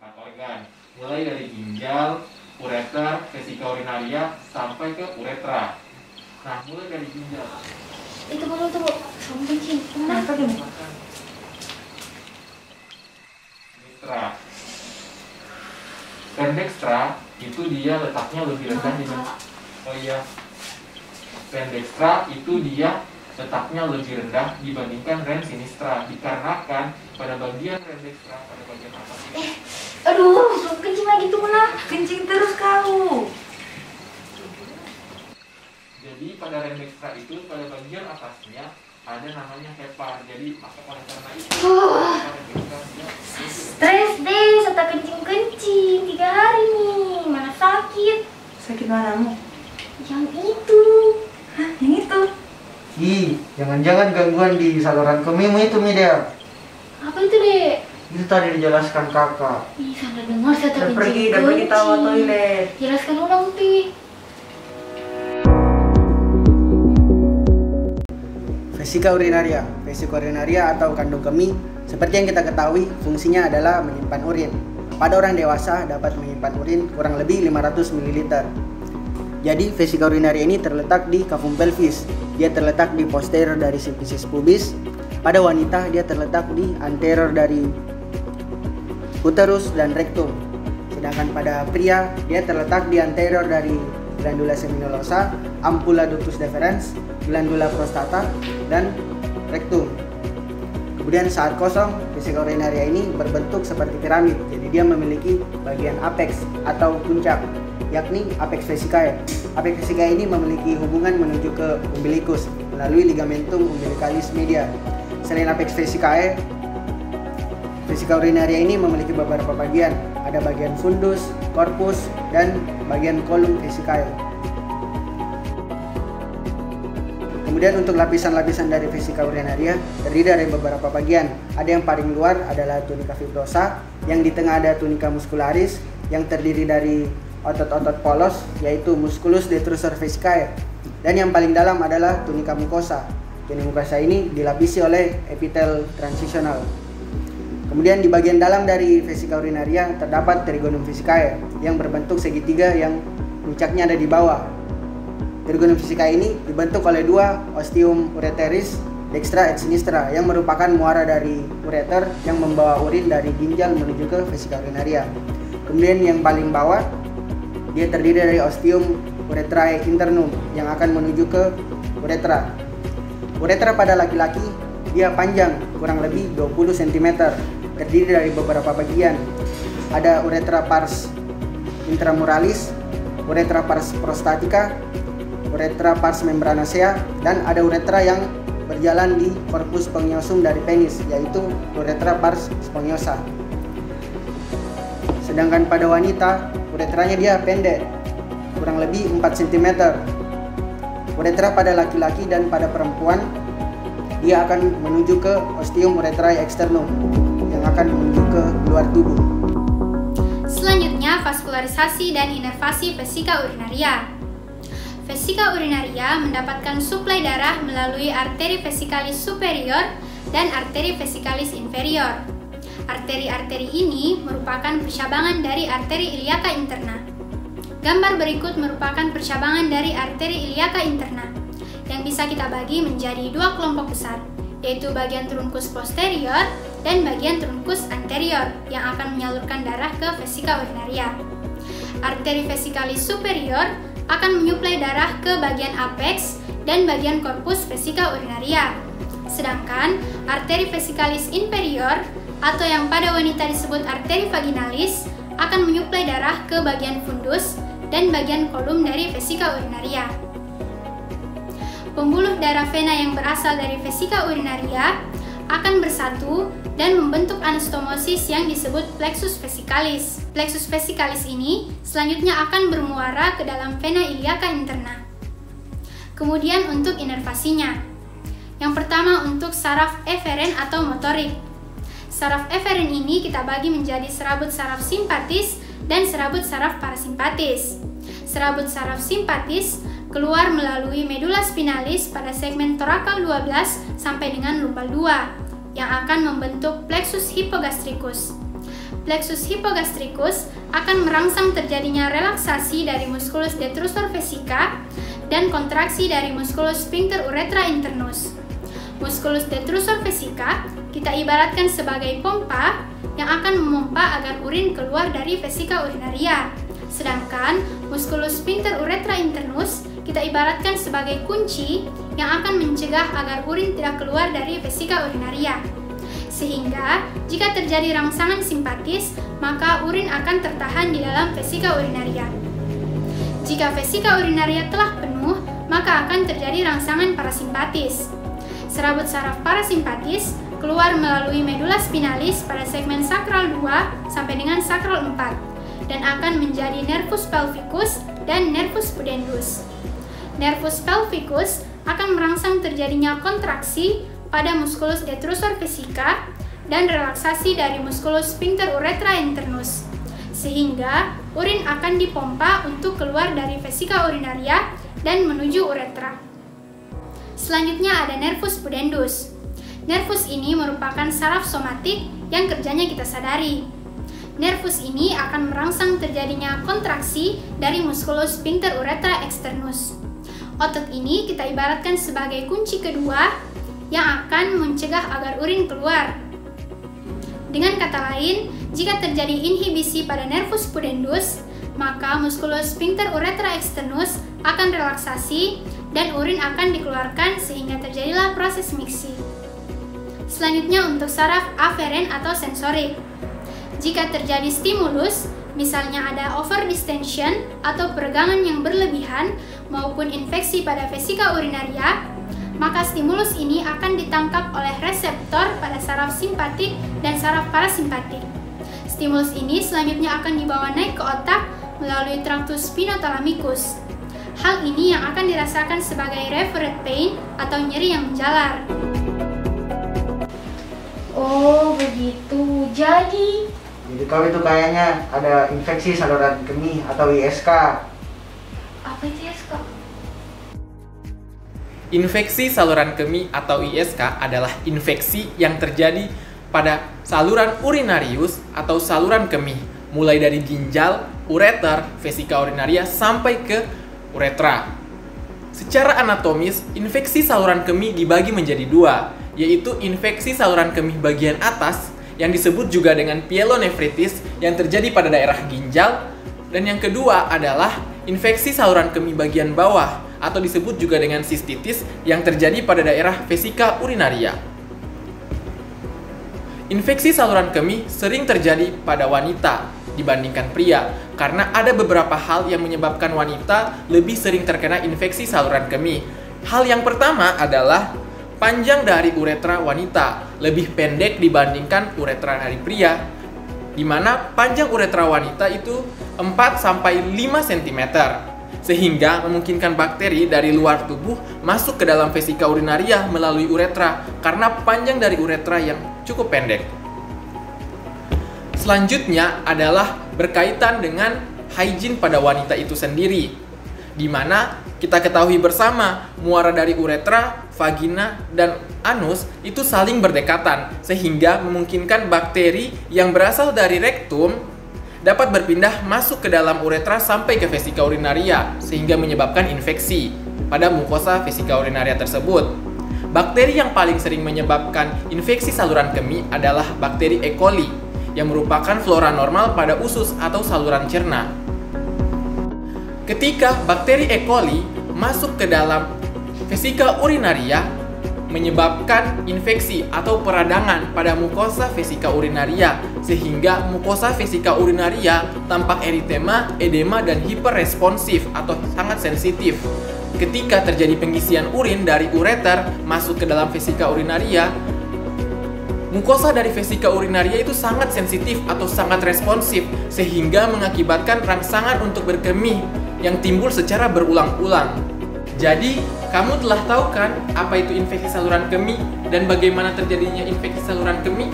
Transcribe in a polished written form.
4 organ, mulai dari ginjal, ureter, vesika urinaria sampai ke uretra. Nah, mulai dari ginjal. Itu baru tuh, kamu kencing. Kenapa dia buka? Dextra. Ren dextra itu dia letaknya lebih rendah di Ren dextra itu dia letaknya lebih rendah dibandingkan ren sinistra, dikarenakan pada bagian ren dextra, pada bagian atas ini. Aduh, kencing lagi tuh mana? Kencing terus kau. Jadi pada ren dextra itu pada bagian atasnya ada namanya hepar. Jadi maka oleh karena itu ren dextra dia Stres deh, serta kencing-kencing 3 hari nih. Mana sakit? Sakit manamu? Yang itu. Hah, yang itu? Ih, jangan-jangan gangguan di saluran kemimu itu, Mida. Apa itu, Dek? Itu tadi dijelaskan kakak. Ih, salah dengar saya Udah pergi tawa toilet. Jelaskan ulang, Pi. Vesika urinaria. Vesika urinaria atau kandung kemih, seperti yang kita ketahui, fungsinya adalah menyimpan urin. Pada orang dewasa dapat menyimpan urin kurang lebih 500 ml. Jadi, vesika urinaria ini terletak di cavum pelvis. Dia terletak di posterior dari simfisis pubis. Pada wanita, dia terletak di anterior dari uterus dan rektum. Sedangkan pada pria, dia terletak di anterior dari glandula seminolosa, ampulla ductus deferens, glandula prostata, dan rektum. Kemudian saat kosong, vesika urinaria ini berbentuk seperti piramid. Jadi dia memiliki bagian apex atau puncak, yakni apex vesicae. Apex vesicae ini memiliki hubungan menuju ke umbilicus melalui ligamentum umbilicalis media. Selain apex vesicae, vesika urinaria ini memiliki beberapa bagian. Ada bagian fundus, corpus, dan bagian column vesicae. Kemudian untuk lapisan-lapisan dari vesika urinaria terdiri dari beberapa bagian. Ada yang paling luar adalah tunica fibrosa, yang di tengah ada tunica muscularis yang terdiri dari otot-otot polos yaitu musculus detrusor vesicae. Dan yang paling dalam adalah tunica mucosa. Tunica mucosa ini dilapisi oleh epitel transitional. Kemudian di bagian dalam dari vesika urinaria terdapat trigonum vesicae yang berbentuk segitiga yang puncaknya ada di bawah. Trigonum vesicae ini dibentuk oleh 2 ostium ureteris dextra et sinistra yang merupakan muara dari ureter yang membawa urin dari ginjal menuju ke vesika urinaria. Kemudian yang paling bawah dia terdiri dari ostium uretrae internum yang akan menuju ke uretra. Uretra pada laki-laki dia panjang kurang lebih 20 cm, terdiri dari beberapa bagian. Ada uretra pars intramuralis, uretra pars prostatica, uretra pars membranacea, dan ada uretra yang berjalan di corpus spongiosum dari penis, yaitu uretra pars spongiosa. Sedangkan pada wanita, uretranya dia pendek, kurang lebih 4 cm. Uretra pada laki-laki dan pada perempuan, dia akan menuju ke ostium uretrae externum, yang akan menuju ke luar tubuh. Selanjutnya, vaskularisasi dan inervasi vesika urinaria. Vesika urinaria mendapatkan suplai darah melalui arteri vesikalis superior dan arteri vesikalis inferior. Arteri-arteri ini merupakan percabangan dari arteri iliaca interna. Gambar berikut merupakan percabangan dari arteri iliaca interna yang bisa kita bagi menjadi 2 kelompok besar, yaitu bagian trunkus posterior dan bagian trunkus anterior yang akan menyalurkan darah ke vesika urinaria. Arteri vesikalis superior akan menyuplai darah ke bagian apex dan bagian korpus vesika urinaria. Sedangkan arteri vesikalis inferior atau yang pada wanita disebut arteri vaginalis akan menyuplai darah ke bagian fundus dan bagian kolum dari vesika urinaria. Pembuluh darah vena yang berasal dari vesika urinaria akan bersatu dan membentuk anastomosis yang disebut plexus vesikalis. Plexus vesikalis ini selanjutnya akan bermuara ke dalam vena iliaca interna. Kemudian untuk inervasinya. Yang pertama untuk saraf eferen atau motorik. Saraf eferen ini kita bagi menjadi serabut saraf simpatis dan serabut saraf parasimpatis. Serabut saraf simpatis keluar melalui medula spinalis pada segmen torakal 12 sampai dengan lumbal 2 yang akan membentuk plexus hypogastricus. plexus hypogastricus akan merangsang terjadinya relaksasi dari musculus detrusor vesica dan kontraksi dari musculus sphincter urethra internus. Musculus detrusor vesica kita ibaratkan sebagai pompa yang akan memompa agar urin keluar dari vesika urinaria. Sedangkan musculus sphincter urethra internus kita ibaratkan sebagai kunci yang akan mencegah agar urin tidak keluar dari vesika urinaria. Sehingga, jika terjadi rangsangan simpatis, maka urin akan tertahan di dalam vesika urinaria. Jika vesika urinaria telah penuh, maka akan terjadi rangsangan parasimpatis. Serabut saraf parasimpatis keluar melalui medula spinalis pada segmen sakral 2 sampai dengan sakral 4 dan akan menjadi nervus pelvicus dan nervus pudendus. Nervus pelvicus akan merangsang terjadinya kontraksi pada musculus detrusor vesica dan relaksasi dari musculus sphincter urethra internus, sehingga urin akan dipompa untuk keluar dari vesika urinaria dan menuju uretra. Selanjutnya ada nervus pudendus. Nervus ini merupakan saraf somatik yang kerjanya kita sadari. Nervus ini akan merangsang terjadinya kontraksi dari musculus sphincter urethra externus. Otot ini kita ibaratkan sebagai kunci kedua yang akan mencegah agar urin keluar. Dengan kata lain, jika terjadi inhibisi pada nervus pudendus, maka musculus sphincter urethra externus akan relaksasi dan urin akan dikeluarkan sehingga terjadilah proses mixing. Selanjutnya untuk saraf aferen atau sensorik. Jika terjadi stimulus, misalnya ada overdistension atau peregangan yang berlebihan maupun infeksi pada vesika urinaria, maka stimulus ini akan ditangkap oleh reseptor pada saraf simpatik dan saraf parasimpatik. Stimulus ini selanjutnya akan dibawa naik ke otak melalui tractus spinothalamicus. Hal ini yang akan dirasakan sebagai referred pain atau nyeri yang menjalar. Oh, begitu. Jadi kau itu kayaknya ada infeksi saluran kemih atau ISK. apa itu ya, Kak? Infeksi saluran kemih atau ISK adalah infeksi yang terjadi pada saluran urinarius atau saluran kemih, mulai dari ginjal, ureter, vesika urinaria sampai ke uretra. Secara anatomis, infeksi saluran kemih dibagi menjadi dua, yaitu infeksi saluran kemih bagian atas yang disebut juga dengan pyelonefritis yang terjadi pada daerah ginjal, dan yang kedua adalah infeksi saluran kemih bagian bawah atau disebut juga dengan sistitis yang terjadi pada daerah vesika urinaria. Infeksi saluran kemih sering terjadi pada wanita dibandingkan pria karena ada beberapa hal yang menyebabkan wanita lebih sering terkena infeksi saluran kemih. Hal yang pertama adalah panjang dari uretra wanita lebih pendek dibandingkan uretra dari pria, di mana panjang uretra wanita itu 4-5 cm, sehingga memungkinkan bakteri dari luar tubuh masuk ke dalam vesika urinaria melalui uretra karena panjang dari uretra yang cukup pendek. Selanjutnya adalah berkaitan dengan hygiene pada wanita itu sendiri, di mana kita ketahui bersama muara dari uretra, vagina, dan anus itu saling berdekatan sehingga memungkinkan bakteri yang berasal dari rektum dapat berpindah masuk ke dalam uretra sampai ke vesika urinaria sehingga menyebabkan infeksi pada mukosa vesika urinaria tersebut. Bakteri yang paling sering menyebabkan infeksi saluran kemih adalah bakteri E. coli yang merupakan flora normal pada usus atau saluran cerna. Ketika bakteri E. coli masuk ke dalam vesika urinaria, menyebabkan infeksi atau peradangan pada mukosa vesika urinaria sehingga mukosa vesika urinaria tampak eritema, edema, dan hiperresponsif atau sangat sensitif. Ketika terjadi pengisian urin dari ureter masuk ke dalam vesika urinaria, mukosa dari vesika urinaria itu sangat sensitif atau sangat responsif sehingga mengakibatkan rangsangan untuk berkemih yang timbul secara berulang-ulang. Jadi, kamu telah tahu kan apa itu infeksi saluran kemih dan bagaimana terjadinya infeksi saluran kemih?